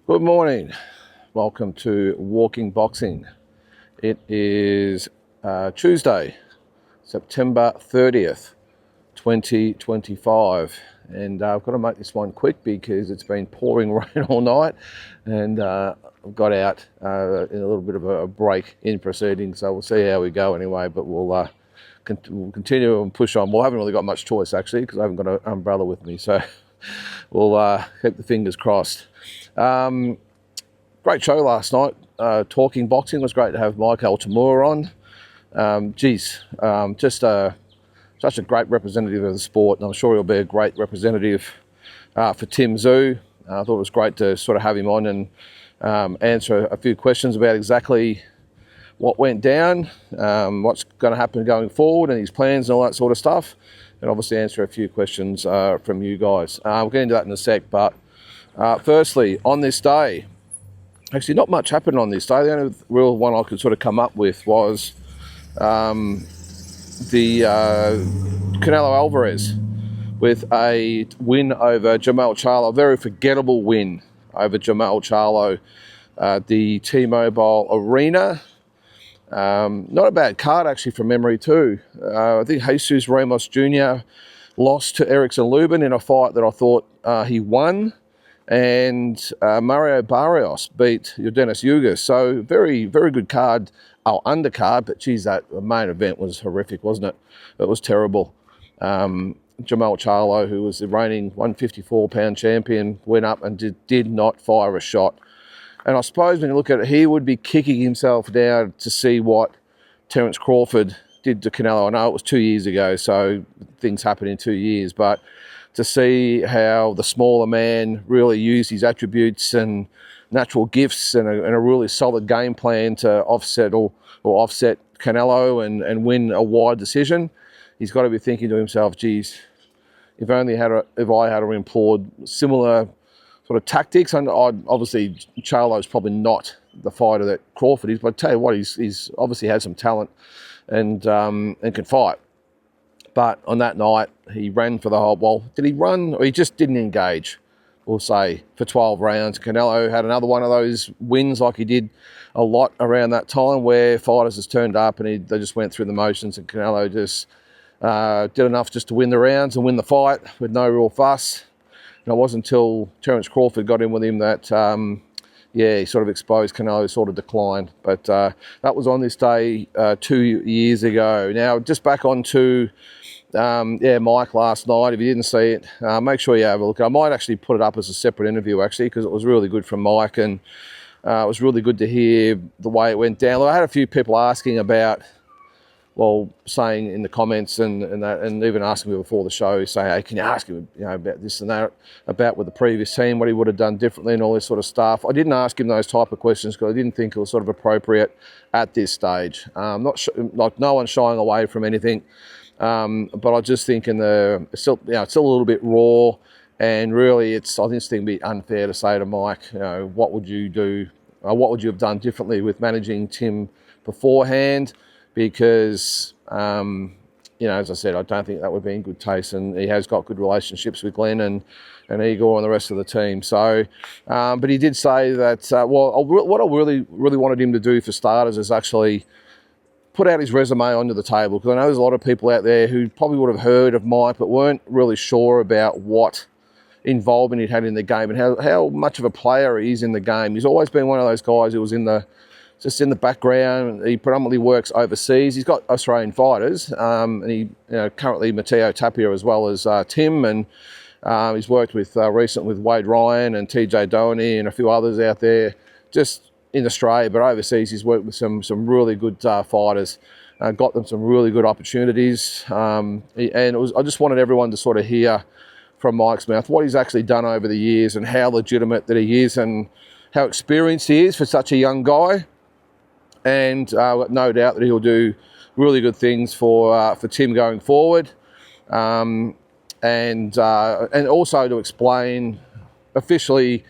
Good morning. Welcome to Walking Boxing. It is Tuesday, September 30th, 2025. And I've got to make this one quick because it's been pouring rain all night. And I've got out in a little bit of a break in proceedings. So we'll see how we go anyway. But we'll continue and push on. Well, I haven't really got much choice actually because I haven't got an umbrella with me. So we'll keep the fingers crossed. Great show last night. Talking Boxing. It was great to have Mike Altamura on. Just such a great representative of the sport, and I'm sure he'll be a great representative for Tim Tszyu. I thought it was great to sort of have him on and answer a few questions about exactly what went down, what's going to happen going forward, and his plans and all that sort of stuff, and obviously answer a few questions from you guys. We'll get into that in a sec, but firstly, on this day, actually not much happened on this day. The only real one I could sort of come up with was the Canelo Alvarez with a win over Jermall Charlo, a very forgettable win over Jermall Charlo, the T-Mobile Arena. Not a bad card actually from memory too. I think Jesus Ramos Jr. lost to Erickson Lubin in a fight that I thought he won. And Mario Barrios beat Yordenis Ugas. So very, very good card, undercard, but geez, that main event was horrific, wasn't it? It was terrible. Jermall Charlo, who was the reigning 154-pound champion, went up and did not fire a shot. And I suppose when you look at it, he would be kicking himself down to see what Terence Crawford did to Canelo. I know it was 2 years ago, so things happen in 2 years, but to see how the smaller man really used his attributes and natural gifts and a really solid game plan to offset Canelo and win a wide decision, he's got to be thinking to himself, geez, if I had employed similar sort of tactics, and obviously Charlo's probably not the fighter that Crawford is, but I tell you what, he's obviously had some talent and can fight. But on that night, he ran for the whole... Well, did he run? Or he just didn't engage, we'll say, for 12 rounds. Canelo had another one of those wins like he did a lot around that time where fighters just turned up and they just went through the motions, and Canelo just did enough just to win the rounds and win the fight with no real fuss. And it wasn't until Terence Crawford got in with him that, he sort of exposed Canelo's sort of decline. But that was on this day 2 years ago. Now, just back on to... Mike last night. If you didn't see it, make sure you have a look. I might actually put it up as a separate interview actually, because it was really good from Mike, and it was really good to hear the way it went down. I had a few people asking about, saying in the comments and even asking me before the show, saying, hey, can you ask him about this and that, about with the previous team, what he would have done differently and all this sort of stuff. I didn't ask him those type of questions because I didn't think it was sort of appropriate at this stage. Like no one's shying away from anything. But I just think it's still a little bit raw, and really I think it's going to be unfair to say to Mike, what would you do, what would you have done differently with managing Tim beforehand? Because, as I said, I don't think that would be in good taste, and he has got good relationships with Glenn and Igor and the rest of the team. So, but he did say that, what I really, really wanted him to do for starters is actually put out his resume onto the table, because I know there's a lot of people out there who probably would have heard of Mike but weren't really sure about what involvement he'd had in the game and how much of a player he is in the game. He's always been one of those guys who was in the background. He predominantly works overseas. He's got Australian fighters, and he currently Matteo Tapia as well as Tim, and he's worked with recently with Wade Ryan and TJ Doheny and a few others out there, just in Australia, but overseas he's worked with some really good fighters, got them some really good opportunities, and I just wanted everyone to sort of hear from Mike's mouth what he's actually done over the years and how legitimate that he is and how experienced he is for such a young guy, and no doubt that he'll do really good things for Tim going forward, and also to explain officially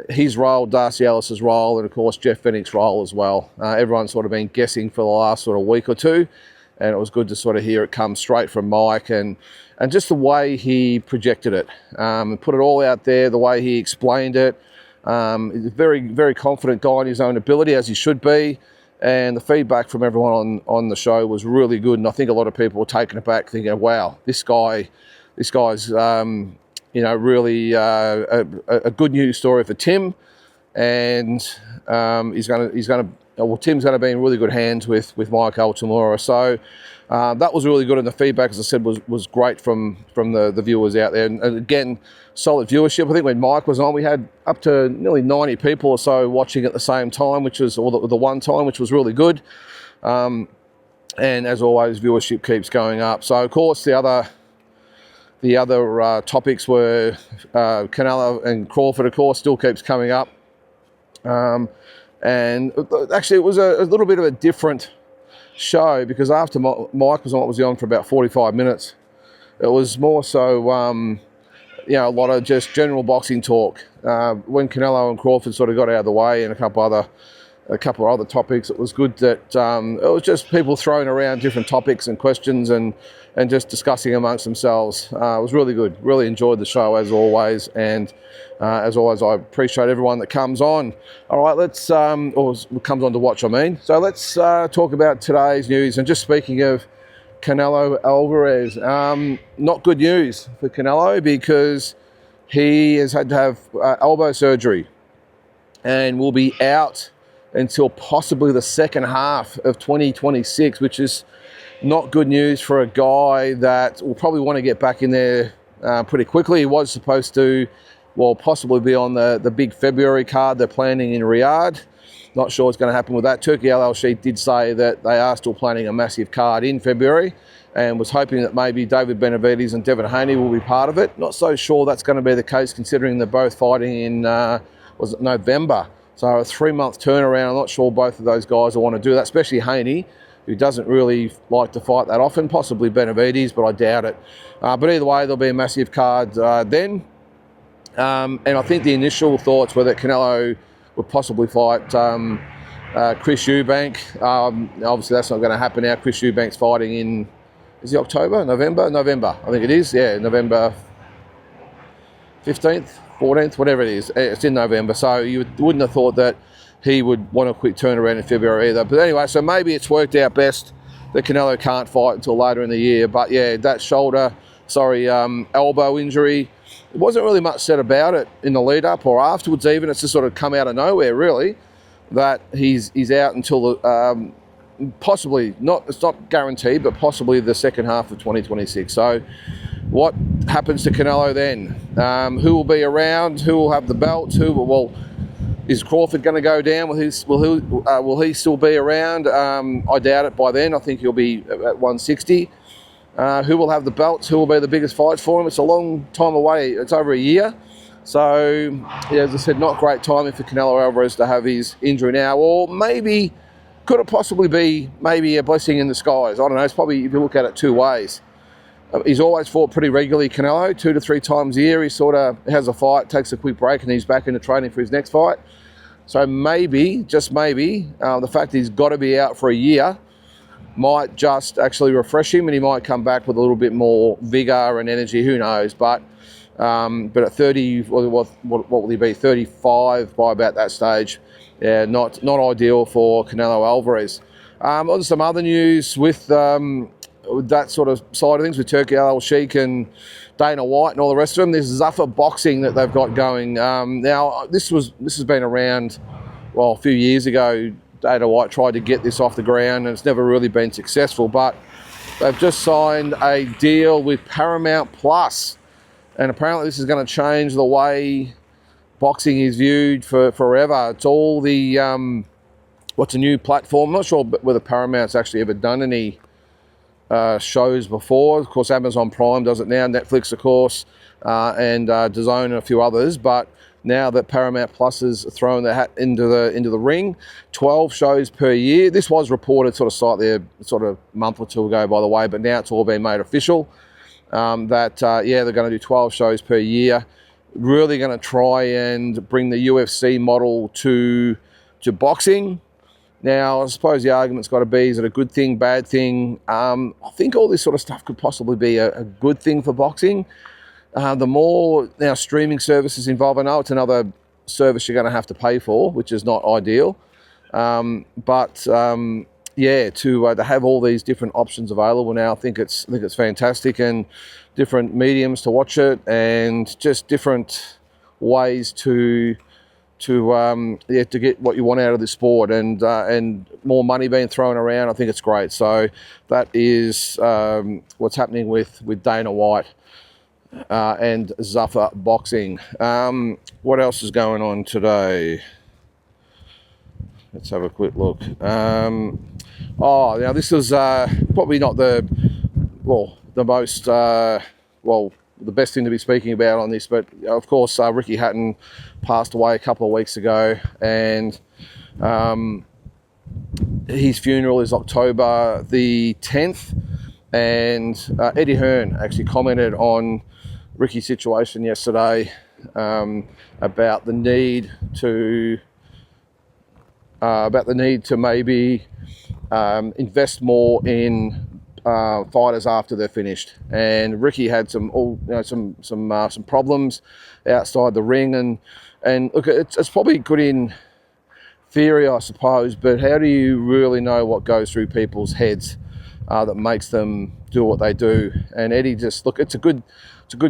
his role, Darcy Ellis's role, and of course Jeff Fennick's role as well. Everyone's sort of been guessing for the last sort of week or two, and it was good to sort of hear it come straight from Mike, and just the way he projected it, and put it all out there, the way he explained it, He's a very, very confident guy in his own ability, as he should be. And the feedback from everyone on the show was really good. And I think a lot of people were taken aback, thinking, "Wow, this guy's really a good news story for Tim." And Tim's going to be in really good hands with Mike Altamura. So that was really good, and the feedback, as I said, was great from the viewers out there. And again, solid viewership. I think when Mike was on, we had up to nearly 90 people or so watching at the same time, the one time, which was really good. And as always, viewership keeps going up. So of course the other topics were Canelo and Crawford. Of course, still keeps coming up. And actually, it was a little bit of a different show, because after Mike was on for about 45 minutes, it was more so, a lot of just general boxing talk. When Canelo and Crawford sort of got out of the way, and a couple of other topics, it was good that it was just people throwing around different topics and questions and just discussing amongst themselves. It was really good. Really enjoyed the show, as always. And as always, I appreciate everyone that comes on. All right, let's comes on to watch, I mean. So let's talk about today's news. And just speaking of Canelo Alvarez, not good news for Canelo, because he has had to have elbow surgery and will be out until possibly the second half of 2026, which is not good news for a guy that will probably want to get back in there pretty quickly. He was supposed to, possibly be on the big February card they're planning in Riyadh. Not sure what's going to happen with that. Turki Al-Sheikh did say that they are still planning a massive card in February, and was hoping that maybe David Benavidez and Devin Haney will be part of it. Not so sure that's going to be the case, considering they're both fighting in November. So a 3-month turnaround. I'm not sure both of those guys will want to do that, especially Haney, who doesn't really like to fight that often. Possibly Benavidez, but I doubt it. But either way, there'll be a massive card then. And I think the initial thoughts were that Canelo would possibly fight Chris Eubank. Obviously, that's not going to happen now. Chris Eubank's fighting in, is it October? November, I think it is. Yeah, November 15th, 14th, whatever it is. It's in November. So you wouldn't have thought that he would want a quick turnaround in February either. But anyway, so maybe it's worked out best that Canelo can't fight until later in the year. But yeah, that elbow injury, it wasn't really much said about it in the lead up or afterwards even. It's just sort of come out of nowhere, really, that he's out until possibly, it's not guaranteed, but possibly the second half of 2026. So what happens to Canelo then? Who will be around? Who will have the belts? Is Crawford going to go down? Will he still be around? I doubt it by then. I think he'll be at 160. Who will have the belts? Who will be the biggest fights for him? It's a long time away. It's over a year. So, yeah, as I said, not great timing for Canelo Alvarez to have his injury now. Or maybe, could it possibly be maybe a blessing in disguise? I don't know. It's probably, if you look at it two ways. He's always fought pretty regularly, Canelo, 2 to 3 times a year. He sort of has a fight, takes a quick break, and he's back into training for his next fight. So maybe, just maybe, the fact that he's got to be out for a year might just actually refresh him, and he might come back with a little bit more vigour and energy. Who knows? But at 30, what will he be? 35 by about that stage. Yeah, not ideal for Canelo Alvarez. On some other news with that sort of side of things, with Turki Al-Sheikh and Dana White and all the rest of them, there's Zuffa Boxing that they've got going. Now, this has been around, a few years ago. Dana White tried to get this off the ground, and it's never really been successful, but they've just signed a deal with Paramount Plus, and apparently this is going to change the way boxing is viewed for forever. It's all the, what's a new platform? I'm not sure whether Paramount's actually ever done any shows before. Of course, Amazon Prime does it now, Netflix, of course, and DAZN and a few others. But now that Paramount Plus has thrown their hat into the ring, 12 shows per year. This was reported sort of month or two ago, by the way, but now it's all been made official. That they're going to do 12 shows per year. Really going to try and bring the UFC model to boxing. Now, I suppose the argument's got to be, is it a good thing, bad thing? I think all this sort of stuff could possibly be a good thing for boxing. The more now streaming services involved, I know it's another service you're going to have to pay for, which is not ideal. Yeah, to have all these different options available now, I think it's fantastic, and different mediums to watch it, and just different ways to get what you want out of the sport, and more money being thrown around. I think it's great. So that is what's happening with Dana White and Zuffa Boxing. What else is going on today? Let's have a quick look. Now this is probably not the most the best thing to be speaking about on this, but of course Ricky Hatton passed away a couple of weeks ago, and his funeral is October the 10th, and Eddie Hearn actually commented on Ricky's situation yesterday about the need to maybe invest more in fighters after they're finished. And Ricky had some problems outside the ring, and look, it's probably good in theory, I suppose, but how do you really know what goes through people's heads that makes them do what they do? And Eddie just, look, it's a good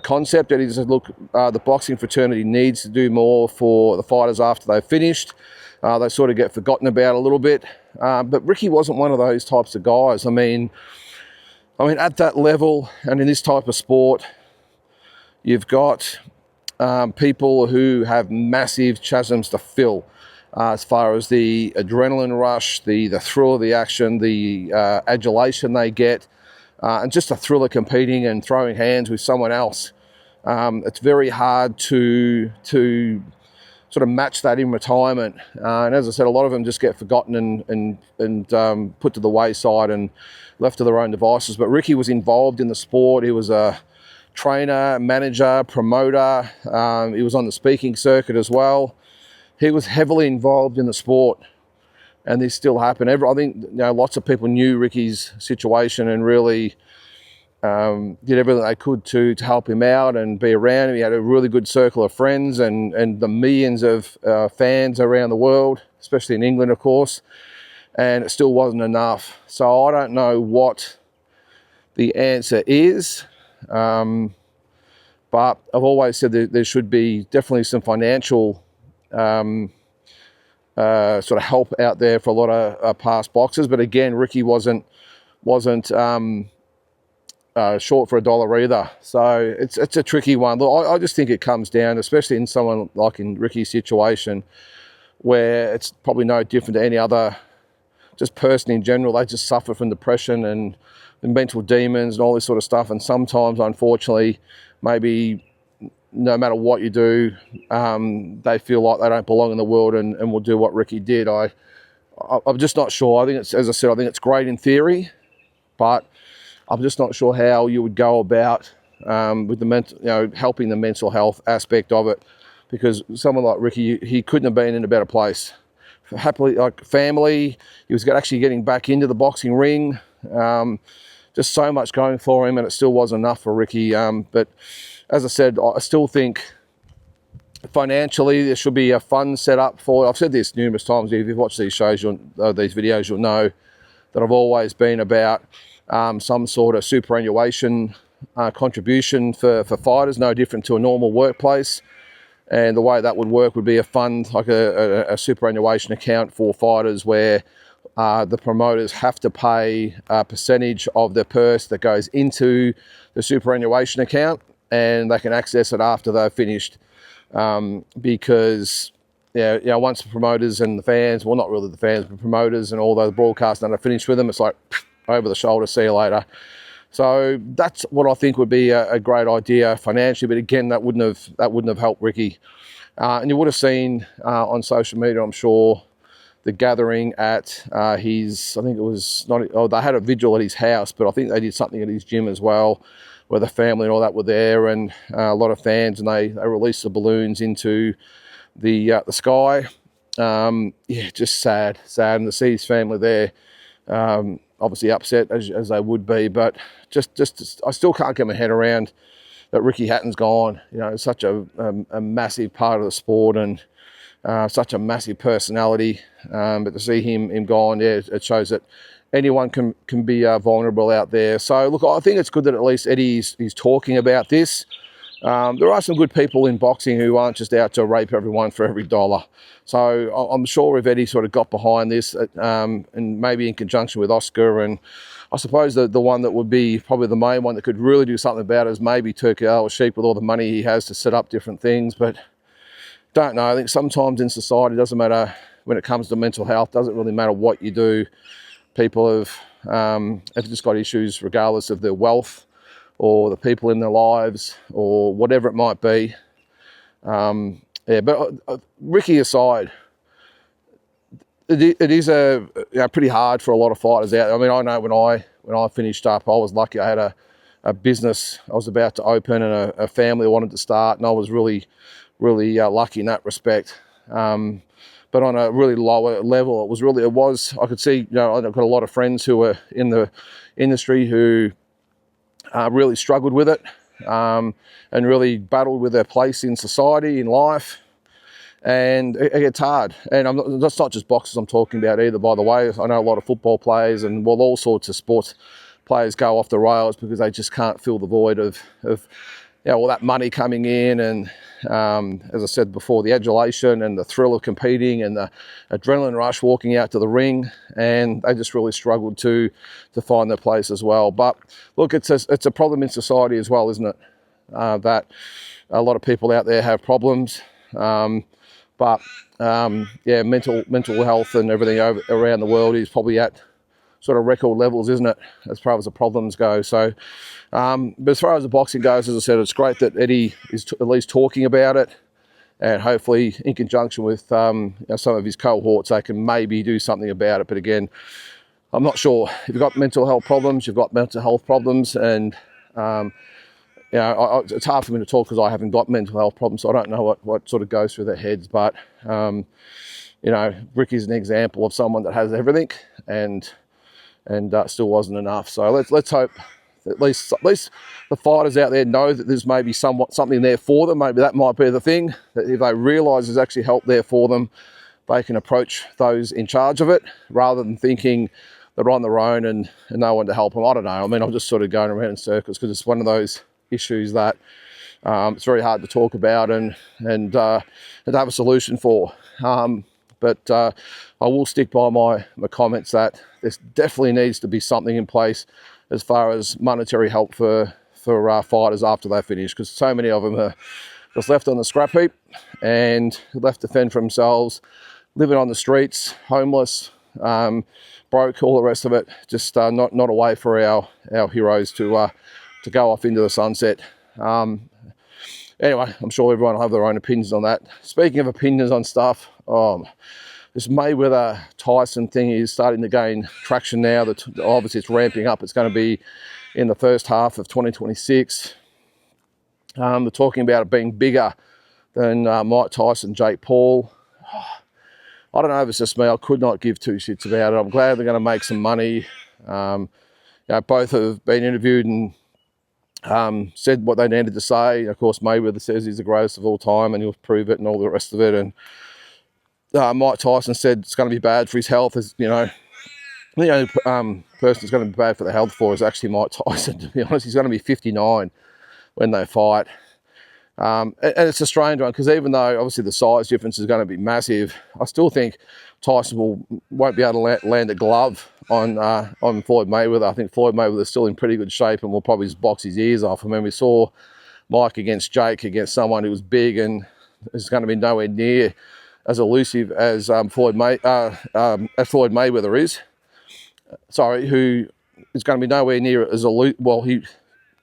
concept. Eddie just said, look, the boxing fraternity needs to do more for the fighters after they've finished. They sort of get forgotten about a little bit. But Ricky wasn't one of those types of guys. I mean, at that level and in this type of sport, you've got people who have massive chasms to fill as far as the adrenaline rush, the thrill of the action, the adulation they get, and just the thrill of competing and throwing hands with someone else. It's very hard to sort of match that in retirement. And as I said, a lot of them just get forgotten and put to the wayside and left to their own devices. But Ricky was involved in the sport. He was a trainer, manager, promoter. He was on the speaking circuit as well. He was heavily involved in the sport, and this still happened. I think lots of people knew Ricky's situation and really did everything they could to help him out and be around him. He had a really good circle of friends and the millions of fans around the world, especially in England, of course, and it still wasn't enough. So I don't know what the answer is, but I've always said that there should be definitely some financial sort of help out there for a lot of past boxers. But again, Ricky wasn't short for a dollar either. So it's a tricky one. Look, I just think it comes down, especially in someone like in Ricky's situation, where it's probably no different to any other just person in general. They just suffer from depression and mental demons and all this sort of stuff. And sometimes, unfortunately, maybe no matter what you do, they feel like they don't belong in the world and will do what Ricky did. I'm just not sure. I think it's, as I said, I think it's great in theory, but I'm just not sure how you would go about with the helping the mental health aspect of it, because someone like Ricky, he couldn't have been in a better place. Happily, like family, he was actually getting back into the boxing ring. Just so much going for him, and it still wasn't enough for Ricky. But as I said, I still think financially there should be a fund set up for it. I've said this numerous times. If you've watched these shows, these videos, you'll know that I've always been about some sort of superannuation contribution for fighters, no different to a normal workplace. And the way that would work would be a fund, like a superannuation account for fighters, where the promoters have to pay a percentage of their purse that goes into the superannuation account, and they can access it after they're finished. Because once the promoters and the fans, well, not really the fans, but promoters and all those broadcasters are finished with them, it's like over the shoulder, see you later. So that's what I think would be a great idea financially. But again, that wouldn't have helped Ricky. And you would have seen on social media, I'm sure, the gathering at his, I think it was they had a vigil at his house, but I think they did something at his gym as well, where the family and all that were there, and a lot of fans, and they released the balloons into the sky. Just sad, and to see his family there, obviously upset as they would be, but just I still can't get my head around that Ricky Hatton's gone. You know, such a massive part of the sport and such a massive personality. But to see him gone, yeah, it shows that anyone can be vulnerable out there. So look, I think it's good that at least Eddie's talking about this. There are some good people in boxing who aren't just out to rape everyone for every dollar. So I'm sure if Eddie sort of got behind this, and maybe in conjunction with Oscar, and I suppose the one that would be probably the main one that could really do something about it is maybe Turkey Al-Sheikh with all the money he has to set up different things. But don't know. I think sometimes in society, it doesn't matter when it comes to mental health, doesn't really matter what you do. People have just got issues regardless of their wealth or the people in their lives or whatever it might be. Yeah, but Ricky aside, it is pretty hard for a lot of fighters out there. I mean, I know when I finished up, I was lucky. I had a business I was about to open and a family I wanted to start, and I was really lucky in that respect. But on a really lower level, I could see, I've got a lot of friends who are in the industry who really struggled with it and really battled with their place in society, in life. And it's hard. And that's not just boxers I'm talking about either, by the way. I know a lot of football players and all sorts of sports players go off the rails because they just can't fill the void of all that money coming in, and as I said before, the adulation and the thrill of competing and the adrenaline rush walking out to the ring, and they just really struggled to find their place as well. But look, it's a problem in society as well, isn't it? That a lot of people out there have problems, but mental health and everything around the world is probably at sort of record levels, isn't it, as far as the problems go. So, but as far as the boxing goes, as I said, it's great that Eddie is at least talking about it, and hopefully in conjunction with some of his cohorts, they can maybe do something about it. But again, I'm not sure. If you've got mental health problems, you've got mental health problems, and it's hard for me to talk because I haven't got mental health problems, so I don't know what sort of goes through their heads. But Ricky's an example of someone that has everything, and still wasn't enough. So let's hope that at least the fighters out there know that there's maybe something there for them. Maybe that might be the thing, that if they realise there's actually help there for them, they can approach those in charge of it rather than thinking they're on their own and no one to help them. I don't know. I mean, I'm just sort of going around in circles because it's one of those issues that it's very hard to talk about and have a solution for. But I will stick by my comments that there definitely needs to be something in place as far as monetary help for fighters after they finish, because so many of them are just left on the scrap heap and left to fend for themselves, living on the streets, homeless, broke, all the rest of it. Just not a way for our heroes to go off into the sunset. Anyway, I'm sure everyone will have their own opinions on that. Speaking of opinions on stuff, this Mayweather-Tyson thing is starting to gain traction now. Obviously, it's ramping up. It's going to be in the first half of 2026. They're talking about it being bigger than Mike Tyson, Jake Paul. I don't know if it's just me. I could not give two shits about it. I'm glad they're going to make some money. Both have been interviewed and said what they needed to say. Of course, Mayweather says he's the greatest of all time and he'll prove it and all the rest of it. And Mike Tyson said it's going to be bad for his health. The only person who's going to be bad for the health for is actually Mike Tyson, to be honest. He's going to be 59 when they fight. And it's a strange one because even though obviously the size difference is going to be massive, I still think Tyson won't be able to land a glove on Floyd Mayweather. I think Floyd Mayweather is still in pretty good shape and will probably just box his ears off. I mean, we saw Mike against Jake, against someone who was big and is going to be nowhere near as elusive as Floyd Mayweather is. Sorry, who is going to be nowhere near as elusive. Well, he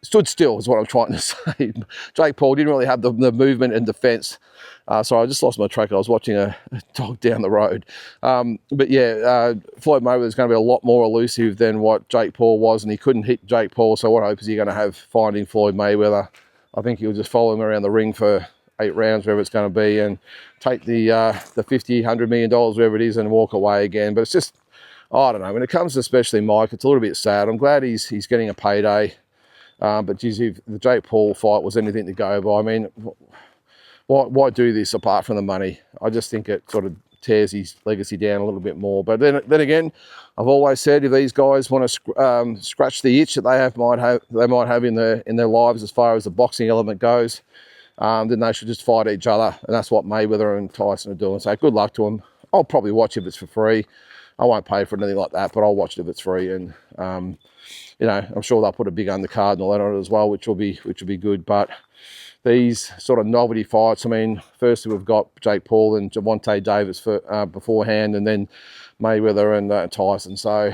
stood still is what I'm trying to say. Jake Paul didn't really have the movement and defence. Sorry, I just lost my track. I was watching a dog down the road. Floyd Mayweather is going to be a lot more elusive than what Jake Paul was, and he couldn't hit Jake Paul, so what hope is he going to have finding Floyd Mayweather? I think he'll just follow him around the ring for 8 rounds, wherever it's going to be, and take the $50, $100 million, wherever it is, and walk away again. But it's just, I don't know. When it comes to especially Mike, it's a little bit sad. I'm glad he's getting a payday. But geez, if the Jake Paul fight was anything to go by, I mean, why do this apart from the money? I just think it sort of tears his legacy down a little bit more. But then again, I've always said if these guys want to scratch the itch that they might have in their lives as far as the boxing element goes, then they should just fight each other, and that's what Mayweather and Tyson are doing. So good luck to them. I'll probably watch if it's for free. I won't pay for anything like that, but I'll watch it if it's free. And I'm sure they'll put a big undercard and all that on it as well, which will be good. But these sort of novelty fights, I mean, firstly we've got Jake Paul and Gervonta Davis beforehand, and then Mayweather and Tyson. So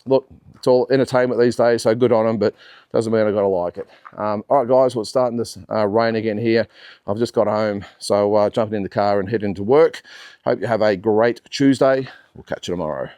look, it's all entertainment these days, so good on them, but doesn't mean I've got to like it. All right, guys, well, it's starting this rain again here. I've just got home, so jumping in the car and heading to work. Hope you have a great Tuesday. We'll catch you tomorrow.